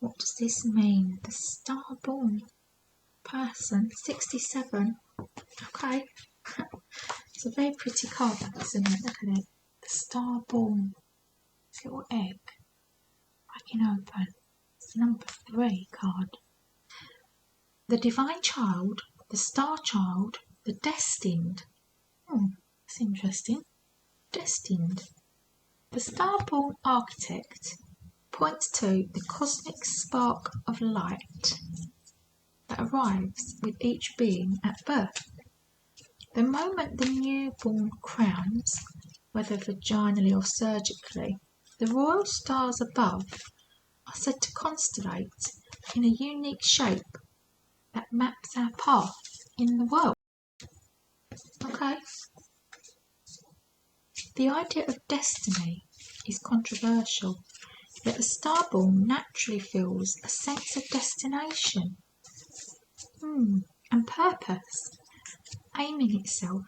What does this mean? The Starborn person, 67. Okay. It's a very pretty card, isn't it? Look at it. The Starborn. This little egg. Cracking open. It's the number 3 card. The Divine Child, the Star Child, the Destined. That's interesting. Destined. The Starborn Architect points to the cosmic spark of light that arrives with each being at birth. The moment the newborn crowns, whether vaginally or surgically, the royal stars above are said to constellate in a unique shape that maps our path in the world. Okay? The idea of destiny is controversial, yet the Starborn naturally feels a sense of destination and purpose, aiming itself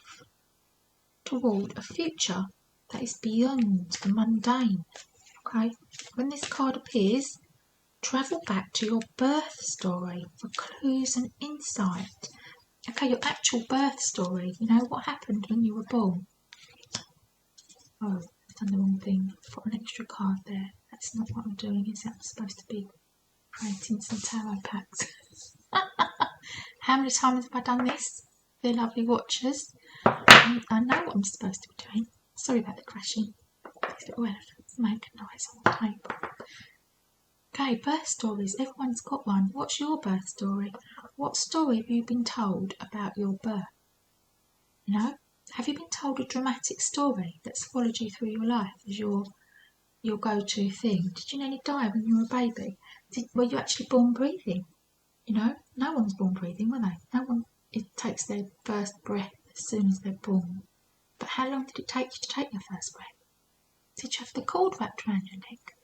toward a future that is beyond the mundane. Okay? When this card appears, travel back to your birth story for clues and insight. Okay, your actual birth story. You know, what happened when you were born. Oh, I've done the wrong thing. Put an extra card there. That's not what I'm doing, is it? I'm supposed to be creating some tarot packs. How many times have I done this? Dear lovely watchers. I know what I'm supposed to be doing. Sorry about the crashing. These little elephants make a noise on the table. Okay, birth stories. Everyone's got one. What's your birth story? What story have you been told about your birth? You know? Have you been told a dramatic story that's followed you through your life as your go-to thing? Did you nearly die when you were a baby? Were you actually born breathing? You know? No one's born breathing, were they? No one takes their first breath as soon as they're born. But how long did it take you to take your first breath? Did you have the cord wrapped around your neck?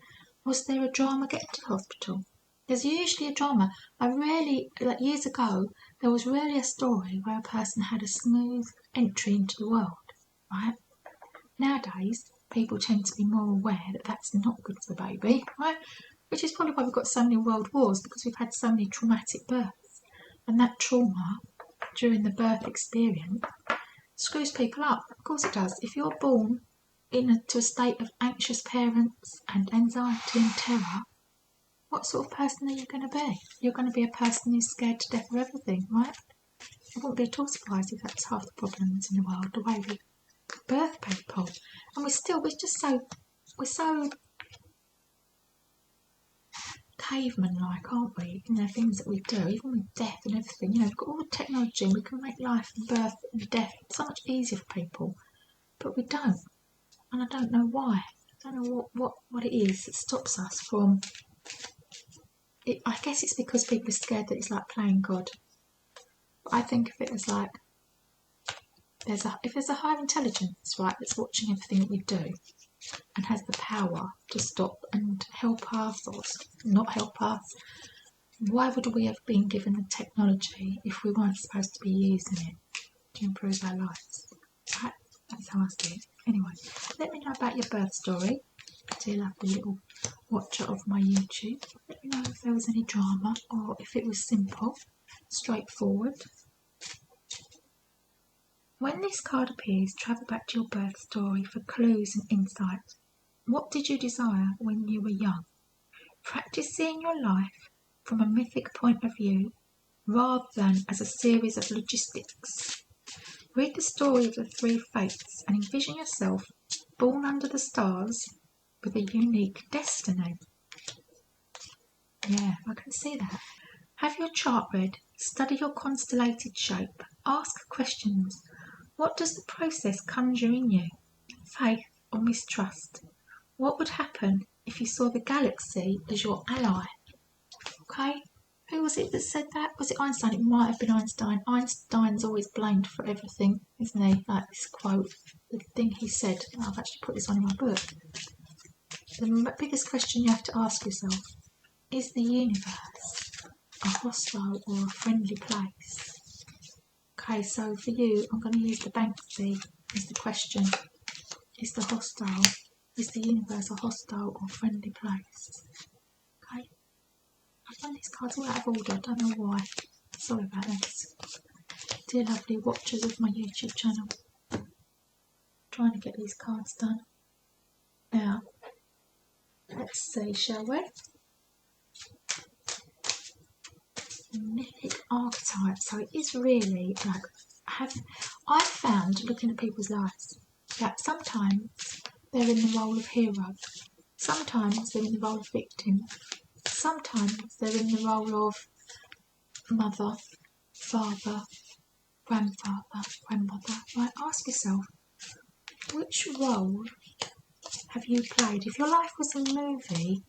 Was there a drama getting to the hospital? There's usually a drama. Years ago, there was rarely a story where a person had a smooth entry into the world, right? Nowadays, people tend to be more aware that that's not good for the baby, right? Which is probably why we've got so many world wars, because we've had so many traumatic births. And that trauma, during the birth experience, screws people up. Of course it does. If you're born to a state of anxious parents and anxiety and terror, what sort of person are you going to be? You're going to be a person who's scared to death of everything, right? I wouldn't be at all surprised if that's half the problems in the world, the way we birth people. And we're so caveman-like, aren't we? In the things that we do, even with death and everything. You know, we've got all the technology and we can make life and birth and death so much easier for people, but we don't. And I don't know why. I don't know what it is that stops us from it. I guess it's because people are scared that it's like playing God. But I think of it as like, if there's a higher intelligence, right, that's watching everything that we do and has the power to stop and help us or not help us, why would we have been given the technology if we weren't supposed to be using it to improve our lives? Right? That's how I see it. Anyway, let me know about your birth story, dear lovely little watcher of my YouTube. Let me know if there was any drama or if it was simple, straightforward. When this card appears, travel back to your birth story for clues and insight. What did you desire when you were young? Practice seeing your life from a mythic point of view rather than as a series of logistics. Read the story of the 3 fates and envision yourself born under the stars with a unique destiny. Yeah, I can see that. Have your chart read, study your constellated shape, ask questions. What does the process conjure in you? Faith or mistrust? What would happen if you saw the galaxy as your ally? Okay? Who was it that said that? Was it Einstein? It might have been Einstein. Einstein's always blamed for everything, isn't he? Like this quote, the thing he said. I've actually put this on in my book. The biggest question you have to ask yourself, is the universe a hostile or a friendly place? Okay, so for you, I'm going to use the Banksy as the question. Is the universe a hostile or friendly place? Okay. I've done these cards all out of order, I don't know why. Sorry about this. Dear lovely watchers of my YouTube channel. Trying to get these cards done. Now, let's see, shall we? Mythic archetype. So it is really like, I've found looking at people's lives that sometimes they're in the role of hero, sometimes they're in the role of victim, sometimes they're in the role of mother, father, grandfather, grandmother. Right, ask yourself, which role have you played? If your life was a movie,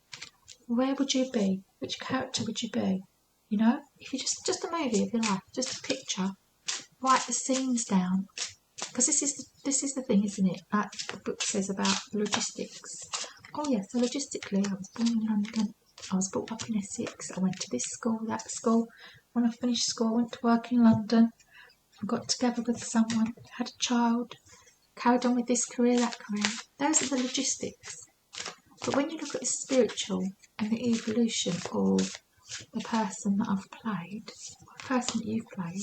where would you be? Which character would you be? You know, if you just a movie of your life, just a picture, write the scenes down. Because this is the thing, isn't it? Like the book says about logistics. Oh yeah, so logistically, I was born in London. I was brought up in Essex. I went to this school, that school. When I finished school, I went to work in London. I got together with someone, had a child, carried on with this career, that career. Those are the logistics. But when you look at the spiritual and the evolution of the person that I've played, the person that you've played,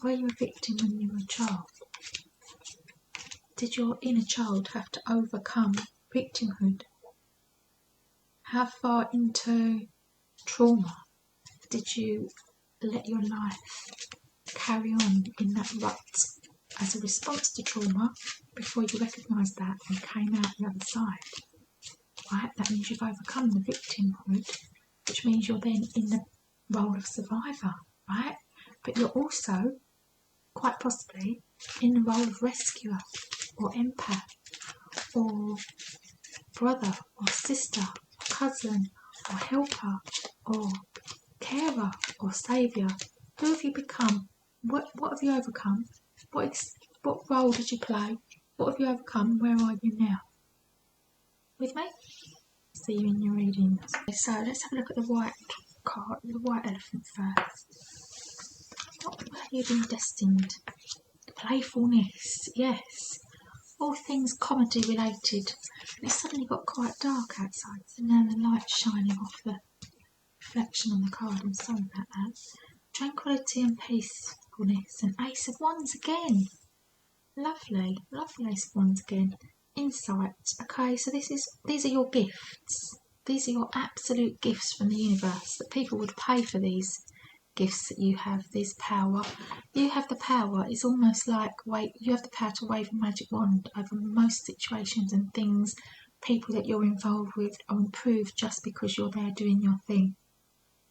were you a victim when you were a child? Did your inner child have to overcome victimhood? How far into trauma did you let your life carry on in that rut as a response to trauma before you recognised that and came out the other side? Right, that means you've overcome the victimhood, which means you're then in the role of survivor, right? But you're also, quite possibly, in the role of rescuer or empath or brother or sister or cousin or helper or carer or saviour. Who have you become? What have you overcome? What role did you play? What have you overcome? Where are you now? With me? See you in your readings. So let's have a look at the white card, the white elephant first. What have you been destined? Playfulness, yes. All things comedy related. It suddenly got quite dark outside, so now the light's shining off the reflection on the card. I'm sorry about that. Tranquility and peacefulness, and Ace of Wands again. Lovely, lovely Ace of Wands again. Insight. Okay, so these are your gifts. These are your absolute gifts from the universe, that people would pay for these gifts that you have, this power. You have the power. It's almost like you have the power to wave a magic wand over most situations and things. People that you're involved with are improved just because you're there doing your thing.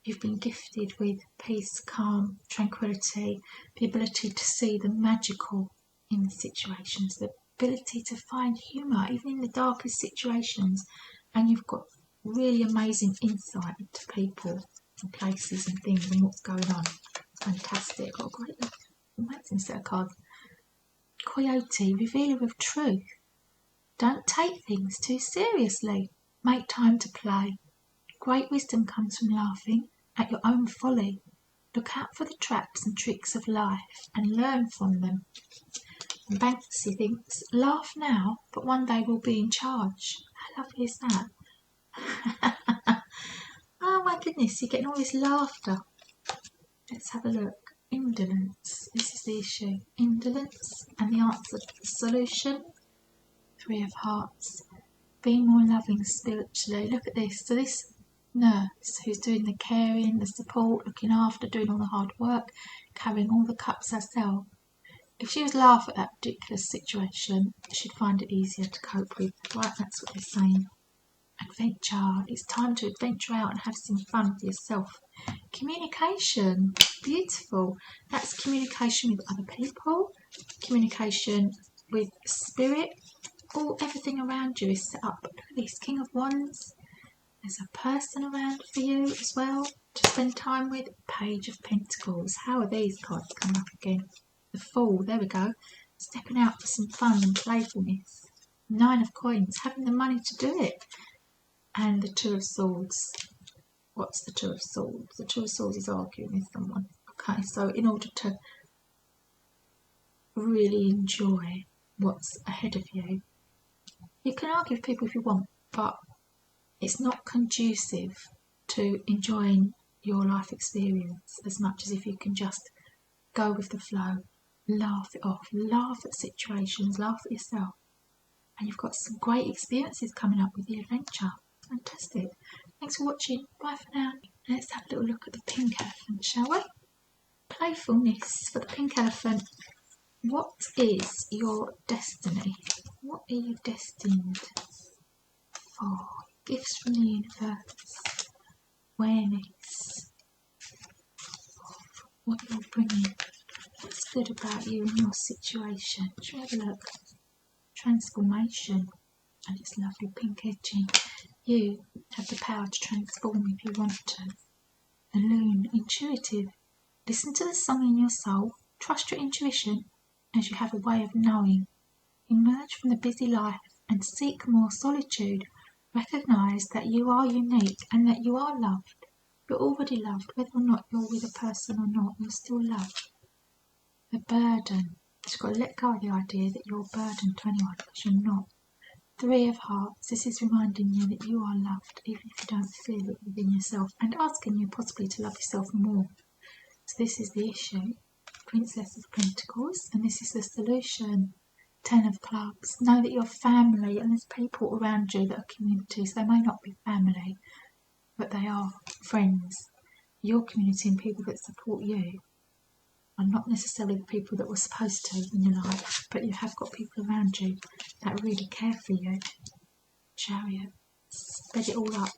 You've been gifted with peace, calm, tranquility, the ability to see the magical in the situations, the ability to find humour even in the darkest situations, and you've got really amazing insight into people and places and things and what's going on. Fantastic. Got a great amazing set of cards. Coyote, revealer of truth. Don't take things too seriously. Make time to play. Great wisdom comes from laughing at your own folly. Look out for the traps and tricks of life and learn from them. And Banksy thinks, laugh now, but one day we'll be in charge. How lovely is that? Oh my goodness, you're getting all this laughter. Let's have a look. Indolence. This is the issue. Indolence, and the answer to the solution. 3 of Hearts. Be more loving spiritually. Look at this. So this nurse who's doing the caring, the support, looking after, doing all the hard work, carrying all the cups herself. If she was laugh at that ridiculous situation, she'd find it easier to cope with. Right, that's what they're saying. Adventure. It's time to adventure out and have some fun with yourself. Communication. Beautiful. That's communication with other people, communication with spirit. Everything around you is set up. Look at this, King of Wands. There's a person around for you as well to spend time with. Page of Pentacles. How are these cards come up again? The Fool. There we go. Stepping out for some fun and playfulness. 9 of Coins. Having the money to do it. And the 2 of Swords. What's the 2 of Swords? The 2 of Swords is arguing with someone. Okay, so in order to really enjoy what's ahead of you, you can argue with people if you want, but it's not conducive to enjoying your life experience as much as if you can just go with the flow, laugh it off, laugh at situations, laugh at yourself. And you've got some great experiences coming up with the adventure. Fantastic. Thanks for watching. Bye for now. Let's have a little look at the pink elephant, shall we? Playfulness for the pink elephant. What is your destiny? What are you destined for? Gifts from the universe. Awareness of what you're bringing. What's good about you and your situation? Shall we have a look? Transformation. And it's lovely pink edging. You have the power to transform if you want to. The loon, intuitive. Listen to the song in your soul. Trust your intuition as you have a way of knowing. Emerge from the busy life and seek more solitude. Recognise that you are unique and that you are loved. You're already loved, whether or not you're with a person or not, you're still loved. The burden. You've got to let go of the idea that you're a burden to anyone, because you're not. Three of Hearts. This is reminding you that you are loved, even if you don't feel it within yourself, and asking you possibly to love yourself more. So this is the issue. Princess of Pentacles, and this is the solution. 10 of Clubs. Know that you're family, and there's people around you that are communities. They may not be family, but they are friends. Your community and people that support you are not necessarily the people that were supposed to in your life, but you have got people around you that really care for you. Chariot. Spread it all up.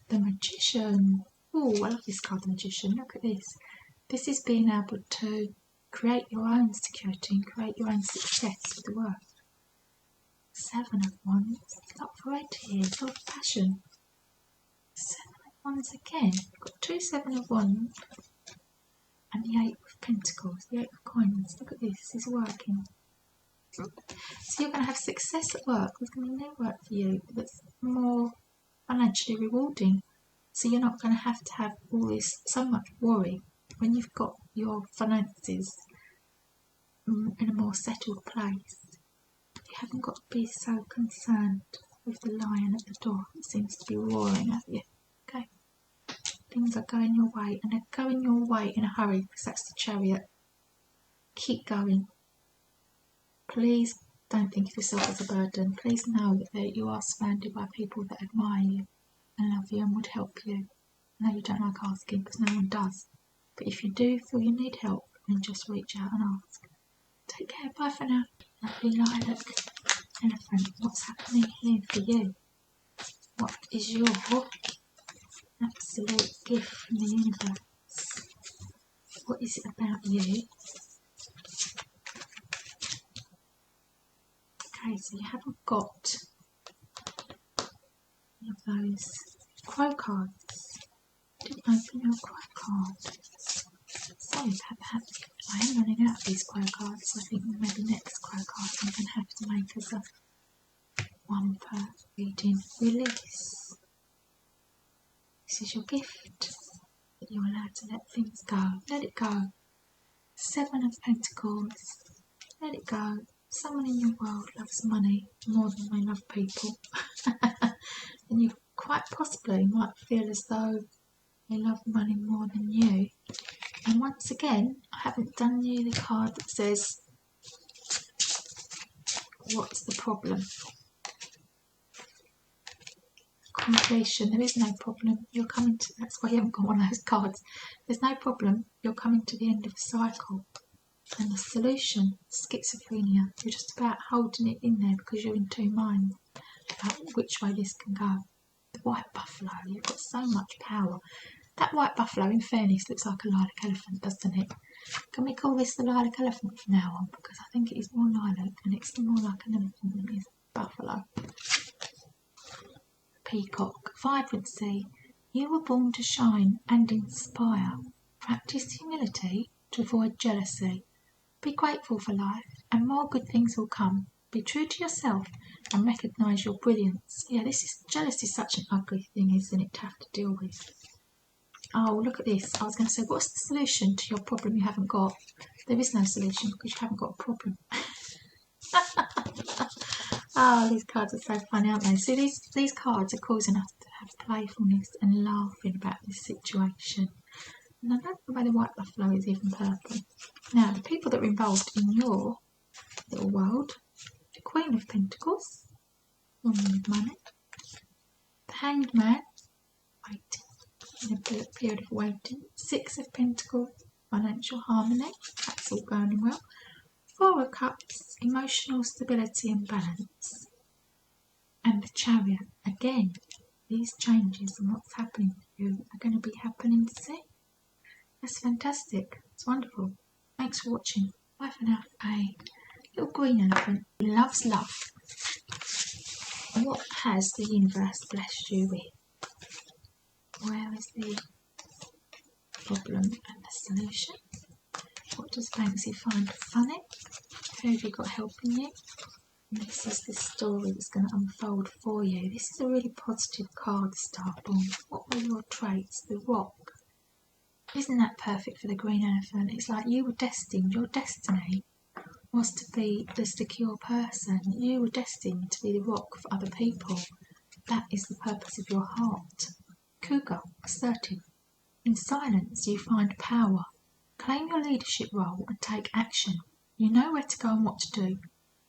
The Magician. Oh, I love this card, the Magician. Look at this. This is being able to create your own security and create your own success with the work. 7 of Wands. Up for 8 here. Full of passion. 7 of Wands again. We've got 2 7 of Wands. And the 8 of Pentacles. The 8 of Coins. Look at this. This is working. So you're going to have success at work. There's going to be new work for you that's more financially rewarding. So you're not going to have all this, so much worry when you've got your finances in a more settled place. You haven't got to be so concerned with the lion at the door that seems to be roaring at you. Okay? Things are going your way, and they're going your way in a hurry, because that's the Chariot. Keep going. Please don't think of yourself as a burden. Please know that you are surrounded by people that admire you and love you and would help you. I know you don't like asking, because no one does. But if you do feel you need help, then just reach out and ask. Take care. Bye for now. Lovely Lilac elephant. What's happening here for you? What is your absolute gift from the universe? What is it about you? Okay, so you haven't got any of those crow cards. Didn't open your crow card. So perhaps I am running out of these crow cards. So I think maybe next crow card I'm going to have to make as a one per reading. Release. This is your gift, that you're allowed to let things go. Let it go. 7 of Pentacles. Let it go. Someone in your world loves money more than they love people. And you quite possibly might feel as though they love money more than you. And once again, I haven't done you the card that says, what's the problem? Completion. There is no problem. You're coming to, that's why you haven't got one of those cards. There's no problem. You're coming to the end of a cycle. And the solution, schizophrenia. You're just about holding it in there because you're in two minds about which way this can go. The white buffalo. You've got so much power. That white buffalo, in fairness, looks like a lilac elephant, doesn't it? Can we call this the lilac elephant from now on? Because I think it is more lilac and it's more like an elephant than it is a buffalo. Peacock. Vibrancy. You were born to shine and inspire. Practice humility to avoid jealousy. Be grateful for life and more good things will come. Be true to yourself and recognise your brilliance. Yeah, jealousy is such an ugly thing, isn't it, to have to deal with? Oh, look at this. I was going to say, what's the solution to your problem you haven't got? There is no solution because you haven't got a problem. Oh, these cards are so funny, aren't they? See, these cards are causing us to have playfulness and laughing about this situation. And I don't know why the white buffalo is even purple. Now, the people that are involved in your little world: the Queen of Pentacles, woman with money; the Hanged Man, waiting, in a period of waiting; Six of Pentacles, financial harmony, that's all going well; Four of Cups, emotional stability and balance; and the Chariot. Again, these changes and what's happening to you are going to be happening to see. That's fantastic. It's wonderful. Thanks for watching. Bye for now. A little green elephant who loves love. What has the universe blessed you with? Where is the problem and the solution? What does Banksy find funny? Who have you got helping you? And this is the story that's going to unfold for you. This is a really positive card, Starborn. What were your traits? The Rock. Isn't that perfect for the green elephant? It's like you were destined, your destiny was to be the secure person. You were destined to be the rock for other people. That is the purpose of your heart. Cougar, assertive. In silence you find power. Claim your leadership role and take action. You know where to go and what to do.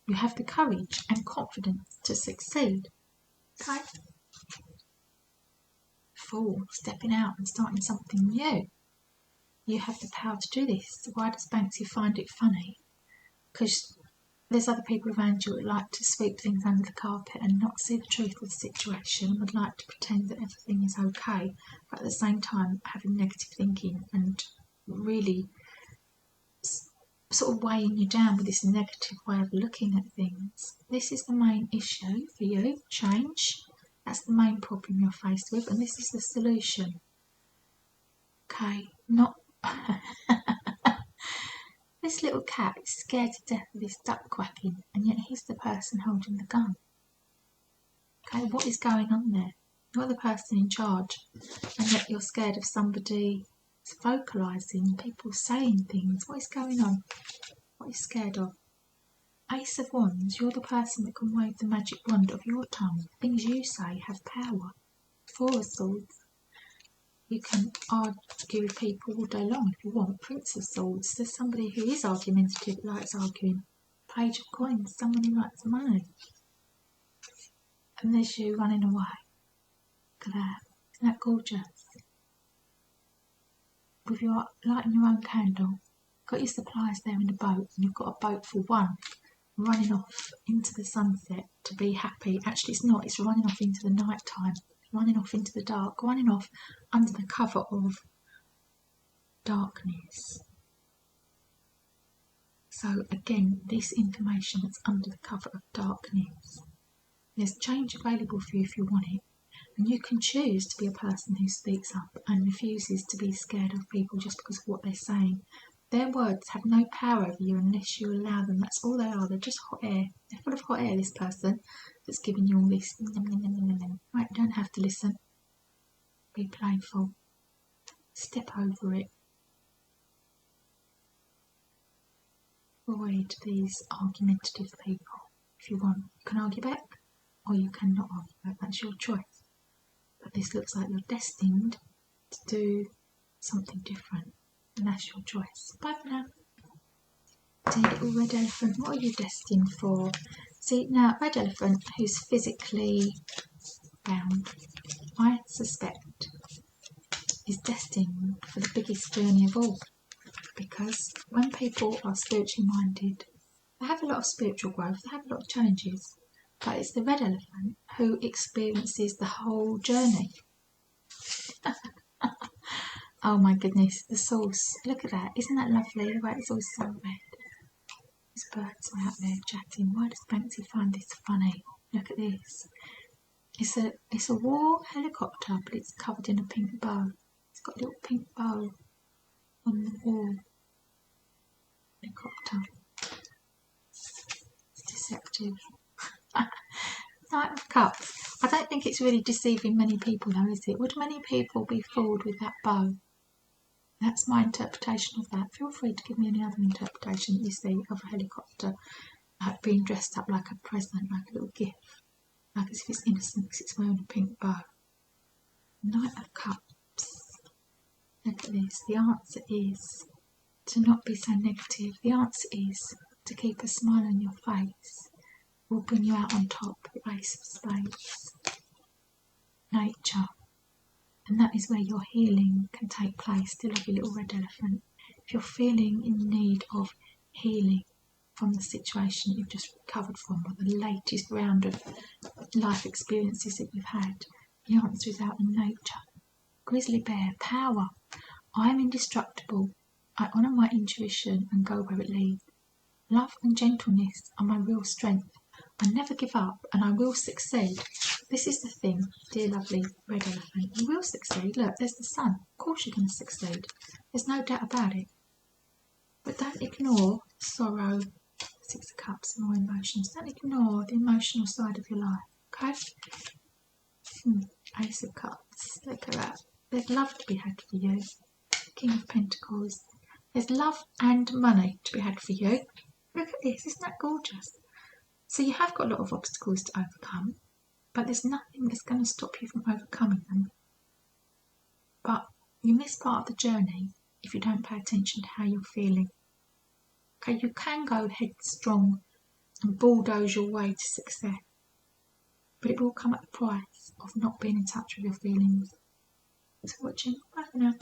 You have the courage and confidence to succeed. Okay? Fool, stepping out and starting something new. You have the power to do this. Why does Banksy find it funny? Because there's other people around you that like to sweep things under the carpet and not see the truth of the situation, would like to pretend that everything is okay, but at the same time having negative thinking and really sort of weighing you down with this negative way of looking at things. This is the main issue for you. Change. That's the main problem you're faced with, and this is the solution. Okay, not... This little cat is scared to death of this duck quacking, and yet he's the person holding the gun. Okay, what is going on there? You're the person in charge, and yet you're scared of somebody vocalising, people saying things. What is going on? What are you scared of? Ace of Wands, you're the person that can wave the magic wand of your tongue. Things you say have power. Four of Swords. You can argue with people all day long if you want. Prince of Swords, there's somebody who is argumentative, likes arguing. Page of Coins, someone who likes money. And there's you running away. Look at that. Isn't that gorgeous? With your lighting your own candle, got your supplies there in the boat, and you've got a boat for one, running off into the sunset to be happy. Actually, it's not. It's running off into the night time. Running off into the dark, running off under the cover of darkness. So again, this information that's under the cover of darkness. There's change available for you if you want it, and you can choose to be a person who speaks up and refuses to be scared of people just because of what they're saying. Their words have no power over you unless you allow them. That's all they are. They're just hot air. They're full of hot air, this person that's giving you all this. Right, you don't have to listen. Be playful. Step over it. Avoid these argumentative people. If you want, you can argue back, or you cannot argue back. That's your choice. But this looks like you're destined to do something different. And that's your choice. Bye for now. Dear little red elephant, what are you destined for? See, now, red elephant who's physically bound, I suspect, is destined for the biggest journey of all. Because when people are spiritually minded, they have a lot of spiritual growth, they have a lot of challenges. But it's the red elephant who experiences the whole journey. Oh my goodness, the source. Look at that. Isn't that lovely? The way it's all so red. These birds are out there chatting. Why does Banksy find this funny? Look at this. It's a war helicopter, but it's covered in a pink bow. It's got a little pink bow on the wall. Helicopter. It's deceptive. Knight of Cups. I don't think it's really deceiving many people though, is it? Would many people be fooled with that bow? That's my interpretation of that. Feel free to give me any other interpretation that you see of a helicopter being dressed up like a present, like a little gift, like as if it's innocent because it's wearing a pink bow. Knight of Cups. Look at this. The answer is to not be so negative. The answer is to keep a smile on your face. Will bring you out on top. The Ace of Spades. Nature. And that is where your healing can take place. Still have your little red elephant. If you're feeling in need of healing from the situation you've just recovered from, or the latest round of life experiences that you've had, the answer is out in nature. Grizzly bear, power. I am indestructible. I honour my intuition and go where it leads. Love and gentleness are my real strength. I never give up and I will succeed. This is the thing, dear lovely red elephant. You will succeed. Look, there's the sun. Of course you're going to succeed. There's no doubt about it. But don't ignore sorrow, Six of Cups, and more emotions. Don't ignore the emotional side of your life, okay? Ace of Cups. Look at that. There's love to be had for you. King of Pentacles. There's love and money to be had for you. Look at this. Isn't that gorgeous? So you have got a lot of obstacles to overcome, but there's nothing that's going to stop you from overcoming them. But you miss part of the journey if you don't pay attention to how you're feeling. Okay, you can go headstrong and bulldoze your way to success, but it will come at the price of not being in touch with your feelings. Thanks for watching. Bye for now.